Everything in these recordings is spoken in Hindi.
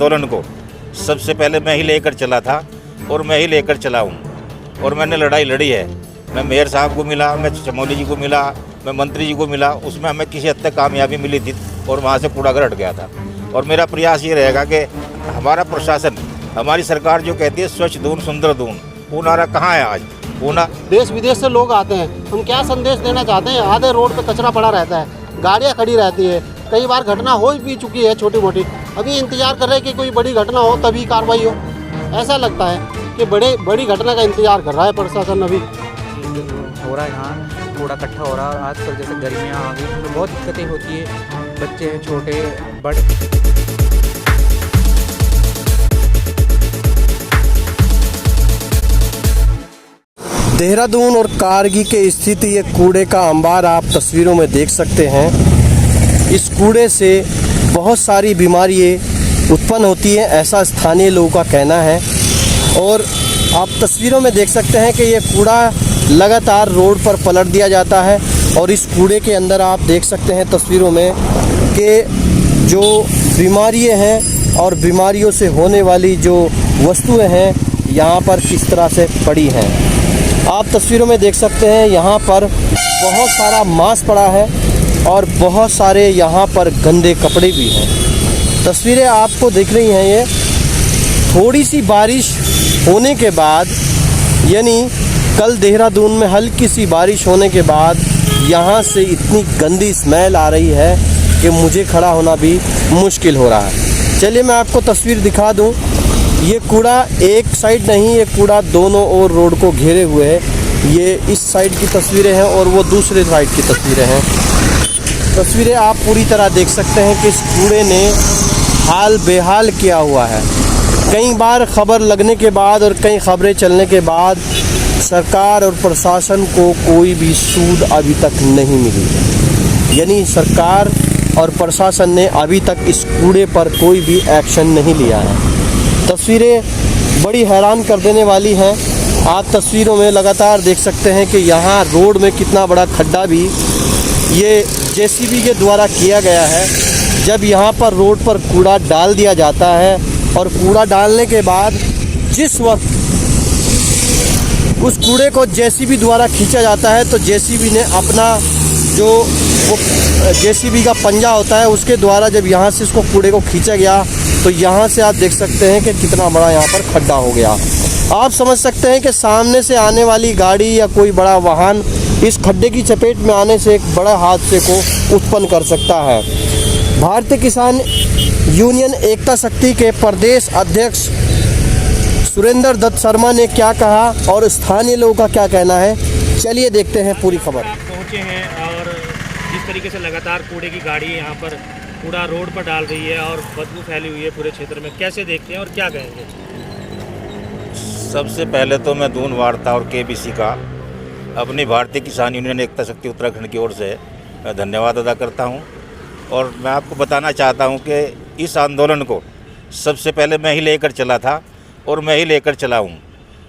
आंदोलन को सबसे पहले मैं ही लेकर चला था और मैं ही लेकर चला हूँ और मैंने लड़ाई लड़ी है। मैं मेयर साहब को मिला, मैं चमोली जी को मिला, मैं मंत्री जी को मिला, उसमें हमें किसी हद तक कामयाबी मिली थी और वहाँ से कूड़ागर हट गया था। और मेरा प्रयास ये रहेगा कि हमारा प्रशासन, हमारी सरकार जो कहती है स्वच्छ दून सुंदर दून, वो नारा कहाँ है आज? वो ना देश विदेश से लोग आते हैं, हम क्या संदेश देना चाहते हैं? आधे रोड पे कचरा पड़ा रहता है, गाड़ियाँ खड़ी रहती है, कई बार घटना हो भी चुकी है छोटी मोटी। अभी इंतजार कर रहे हैं कि कोई बड़ी घटना हो तभी कार्रवाई हो। ऐसा लगता है कि बड़ी घटना का इंतजार कर रहा है प्रशासन। अभी हो रहा है, यहाँ कूड़ा इकट्ठा हो रहा है। आजकल जैसे गर्मियाँ आ गई, उसमें बहुत दिक्कतें होती है, बच्चे हैं छोटे बड़े। देहरादून और कारगी के स्थित ये कूड़े का अंबार आप तस्वीरों में देख सकते हैं। इस कूड़े से बहुत सारी बीमारियाँ उत्पन्न होती हैं, ऐसा स्थानीय लोगों का कहना है। और आप तस्वीरों में देख सकते हैं कि ये कूड़ा लगातार रोड पर पलट दिया जाता है और इस कूड़े के अंदर आप देख सकते हैं तस्वीरों में कि जो बीमारियाँ हैं और बीमारियों से होने वाली जो वस्तुएं हैं यहाँ पर किस तरह से पड़ी हैं। आप तस्वीरों में देख सकते हैं यहाँ पर बहुत सारा मांस पड़ा है और बहुत सारे यहाँ पर गंदे कपड़े भी हैं। तस्वीरें आपको दिख रही हैं, ये थोड़ी सी बारिश होने के बाद, यानी कल देहरादून में हल्की सी बारिश होने के बाद यहाँ से इतनी गंदी स्मेल आ रही है कि मुझे खड़ा होना भी मुश्किल हो रहा है। चलिए मैं आपको तस्वीर दिखा दूँ। ये कूड़ा एक साइड नहीं, ये कूड़ा दोनों ओर रोड को घेरे हुए है। ये इस साइड की तस्वीरें हैं और वो दूसरे साइड की तस्वीरें हैं। तस्वीरें आप पूरी तरह देख सकते हैं कि इस कूड़े ने हाल बेहाल किया हुआ है। कई बार खबर लगने के बाद और कई खबरें चलने के बाद सरकार और प्रशासन को कोई भी सूद अभी तक नहीं मिली, यानी सरकार और प्रशासन ने अभी तक इस कूड़े पर कोई भी एक्शन नहीं लिया है। तस्वीरें बड़ी हैरान कर देने वाली हैं। आप तस्वीरों में लगातार देख सकते हैं कि यहाँ रोड में कितना बड़ा खड्डा भी ये जेसीबी के द्वारा किया गया है। जब यहाँ पर रोड पर कूड़ा डाल दिया जाता है और कूड़ा डालने के बाद जिस वक्त उस कूड़े को जेसीबी द्वारा खींचा जाता है तो जेसीबी ने अपना जो वो जेसीबी का पंजा होता है उसके द्वारा जब यहाँ से इसको कूड़े को खींचा गया तो यहाँ से आप देख सकते हैं कि कितना बड़ा यहाँ पर खड्डा हो गया। आप समझ सकते हैं कि सामने से आने वाली गाड़ी या कोई बड़ा वाहन इस खड्डे की चपेट में आने से एक बड़ा हादसे को उत्पन्न कर सकता है। भारतीय किसान यूनियन एकता शक्ति के प्रदेश अध्यक्ष सुरेंद्र दत्त शर्मा ने क्या कहा और स्थानीय लोगों का क्या कहना है, चलिए देखते हैं पूरी खबर। आप पहुँचे हैं और जिस तरीके से लगातार कूड़े की गाड़ी यहाँ पर कूड़ा रोड पर डाल रही है और बदबू फैली हुई है पूरे क्षेत्र में, कैसे देखते हैं और क्या कहेंगे? सबसे पहले तो मैं दून वार्ता और केबीसी का अपनी भारतीय किसान यूनियन एकता शक्ति उत्तराखंड की ओर से धन्यवाद अदा करता हूं। और मैं आपको बताना चाहता हूं कि इस आंदोलन को सबसे पहले मैं ही लेकर चला था और मैं ही लेकर चला हूं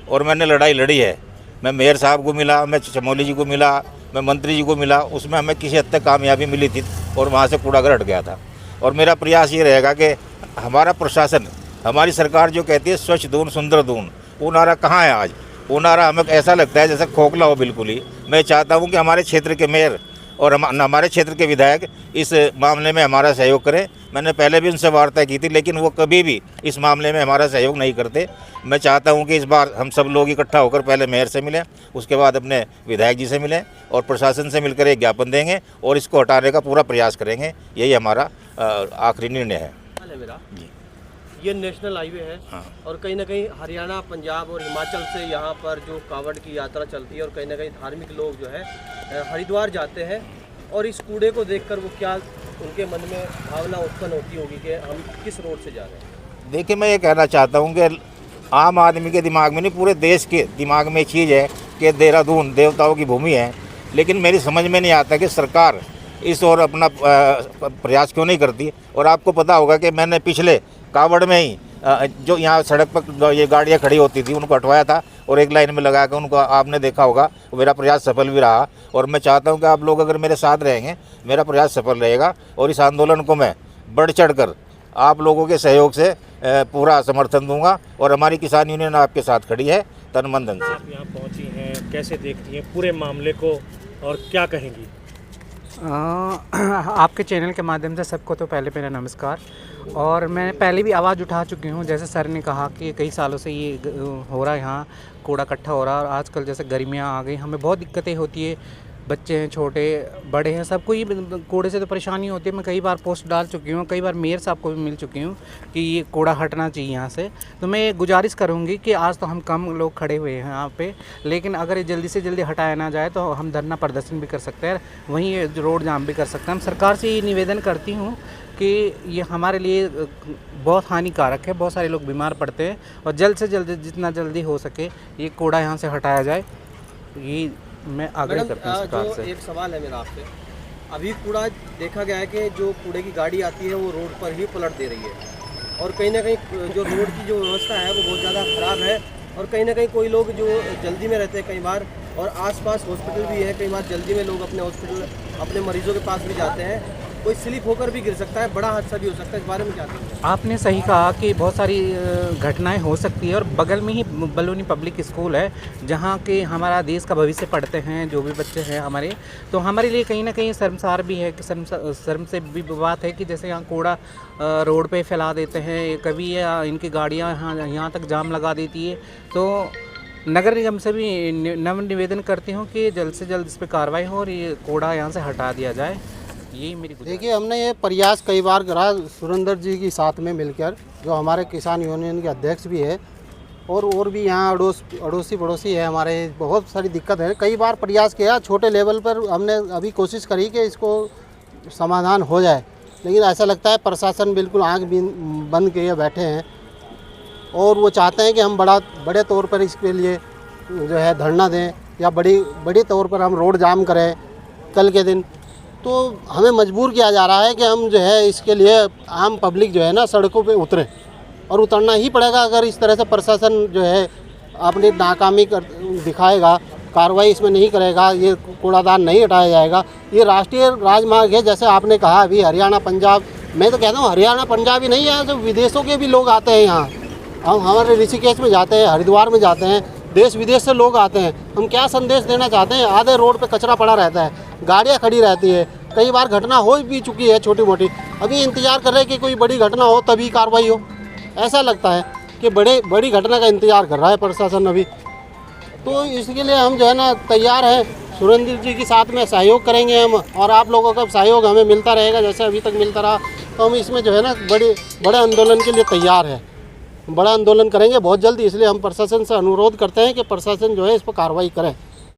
और मैंने लड़ाई लड़ी है। मैं मेयर साहब को मिला, मैं चमोली जी को मिला, मैं मंत्री जी को मिला, उसमें हमें किसी हद तक कामयाबी मिली थी और वहाँ से कूड़ागर हट गया था। और मेरा प्रयास ये रहेगा कि हमारा प्रशासन, हमारी सरकार जो कहती है स्वच्छ दून सुंदर दून, वो नारा कहाँ है आज? वो नारा हमें ऐसा लगता है जैसे खोखला हो बिल्कुल ही। मैं चाहता हूँ कि हमारे क्षेत्र के मेयर और हमारे क्षेत्र के विधायक इस मामले में हमारा सहयोग करें। मैंने पहले भी उनसे वार्ता की थी लेकिन वो कभी भी इस मामले में हमारा सहयोग नहीं करते। मैं चाहता हूं कि इस बार हम सब लोग इकट्ठा होकर पहले मेयर से मिलें, उसके बाद अपने विधायक जी से मिलें और प्रशासन से मिलकर एक ज्ञापन देंगे और इसको हटाने का पूरा प्रयास करेंगे। यही हमारा आखिरी निर्णय है। मेरा जी, ये नेशनल हाईवे है। हाँ। और कहीं ना कहीं हरियाणा, पंजाब और हिमाचल से यहाँ पर जो कावड़ की यात्रा चलती है और कहीं ना कहीं धार्मिक लोग जो है हरिद्वार जाते हैं और इस कूड़े को देखकर वो क्या उनके मन में भावना उत्पन्न होती होगी कि हम किस रोड से जा रहे हैं? देखिए, मैं ये कहना चाहता हूँ कि आम आदमी के दिमाग में नहीं, पूरे देश के दिमाग में चीज़ है कि देहरादून देवताओं की भूमि है, लेकिन मेरी समझ में नहीं आता कि सरकार इस ओर अपना प्रयास क्यों नहीं करती। और आपको पता होगा कि मैंने पिछले कावड़ में ही जो यहाँ सड़क पर ये गाड़ियाँ खड़ी होती थी उनको हटवाया था और एक लाइन में लगा कर उनको आपने देखा होगा। मेरा प्रयास सफल भी रहा और मैं चाहता हूँ कि आप लोग अगर मेरे साथ रहेंगे मेरा प्रयास सफल रहेगा और इस आंदोलन को मैं बढ़ चढ़ कर आप लोगों के सहयोग से पूरा समर्थन दूंगा और हमारी किसान यूनियन आपके साथ खड़ी है तन मन धन से। आप यहाँ पहुँची हैं, कैसे देखती हैं पूरे मामले को और क्या कहेंगी? आपके चैनल के माध्यम से सबको तो पहले मेरा नमस्कार। और मैं पहले भी आवाज़ उठा चुकी हूँ, जैसे सर ने कहा कि कई सालों से ये हो रहा है, यहाँ कूड़ा इकट्ठा हो रहा है। और आजकल जैसे गर्मियाँ आ गई, हमें बहुत दिक्कतें होती है, बच्चे हैं, छोटे बड़े हैं, सबको ही कूड़े से तो परेशानी होती है। मैं कई बार पोस्ट डाल चुकी हूँ, कई बार मेयर साहब को भी मिल चुकी हूँ कि ये कूड़ा हटना चाहिए यहाँ से। तो मैं गुजारिश करूँगी कि आज तो हम कम लोग खड़े हुए हैं यहाँ पे, लेकिन अगर ये जल्दी से जल्दी हटाया ना जाए तो हम धरना प्रदर्शन भी कर सकते हैं, वहीं रोड जाम भी कर सकते हैं। हम सरकार से ये निवेदन करती हूँ कि ये हमारे लिए बहुत हानिकारक है, बहुत सारे लोग बीमार पड़ते हैं और जल्द से जल्द जितना जल्दी हो सके ये कूड़ा यहाँ से हटाया जाए, ये मैं आग्रह करता हूँ सरकार से। एक सवाल है मेरा आपसे। अभी कूड़ा देखा गया है कि जो कूड़े की गाड़ी आती है वो रोड पर ही पलट दे रही है और कहीं ना कहीं जो रोड की जो व्यवस्था है वो बहुत ज़्यादा ख़राब है। और कहीं ना कहीं कोई लोग जो जल्दी में रहते हैं कई बार, और आसपास हॉस्पिटल भी है, कई बार जल्दी में लोग अपने हॉस्पिटल अपने मरीजों के पास भी जाते हैं, कोई स्लिप होकर भी गिर सकता है, बड़ा हादसा भी हो सकता है। इस बारे में क्या कहेंगे? आपने सही कहा कि बहुत सारी घटनाएं हो सकती है और बगल में ही बलूनी पब्लिक स्कूल है जहां के हमारा देश का भविष्य पढ़ते हैं जो भी बच्चे हैं हमारे। तो हमारे लिए कहीं ना कहीं शर्मसार भी है कि शर्म से भी बात है कि जैसे यहाँ कूड़ा रोड पे फैला देते हैं, कभी इनकी गाड़ियाँ यहाँ तक जाम लगा देती है। तो नगर निगम से भी निवेदन करती हूँ कि जल्द से जल्द इस पर कार्रवाई हो और ये कूड़ा यहाँ से हटा दिया जाए, यही मेरी गुजारिश। देखिए, हमने ये प्रयास कई बार करा सुरेंद्र जी के साथ में मिलकर, जो हमारे किसान यूनियन के अध्यक्ष भी है, और भी यहाँ अड़ोसी पड़ोसी है हमारे, बहुत सारी दिक्कत है। कई बार प्रयास किया, छोटे लेवल पर हमने अभी कोशिश करी कि इसको समाधान हो जाए, लेकिन ऐसा लगता है प्रशासन बिल्कुल आँख बंद किए बैठे हैं और वो चाहते हैं कि हम बड़े तौर पर इसके लिए जो है धरना दें या बड़ी तौर पर हम रोड जाम करें कल के दिन। तो हमें मजबूर किया जा रहा है कि हम जो है इसके लिए आम पब्लिक जो है ना सड़कों पे उतरे, और उतरना ही पड़ेगा। अगर इस तरह से प्रशासन जो है अपनी नाकामी दिखाएगा, कार्रवाई इसमें नहीं करेगा, ये कूड़ादान नहीं हटाया जाएगा। ये राष्ट्रीय राजमार्ग है, जैसे आपने कहा अभी हरियाणा पंजाब, मैं तो कहता हूँ हरियाणा पंजाब ही नहीं है, तो विदेशों के भी लोग आते हैं यहाँ। हम हमारे ऋषिकेश में जाते हैं, हरिद्वार में जाते हैं, देश विदेश से लोग आते हैं। हम क्या संदेश देना चाहते हैं? आधे रोड पे कचरा पड़ा रहता है, गाड़ियाँ खड़ी रहती है, कई बार घटना हो भी चुकी है छोटी मोटी। अभी इंतज़ार कर रहे हैं कि कोई बड़ी घटना हो तभी कार्रवाई हो। ऐसा लगता है कि बड़ी घटना का इंतज़ार कर रहा है प्रशासन अभी। तो इसके लिए हम जो है ना तैयार हैं, सुरेंद्र जी के साथ में सहयोग करेंगे हम, और आप लोगों का सहयोग हमें मिलता रहेगा जैसे अभी तक मिलता रहा। तो हम इसमें जो है ना बड़े आंदोलन के लिए तैयार हैं, बड़ा आंदोलन करेंगे बहुत जल्दी। इसलिए हम प्रशासन से अनुरोध करते हैं कि प्रशासन जो है इस पर कार्रवाई करे।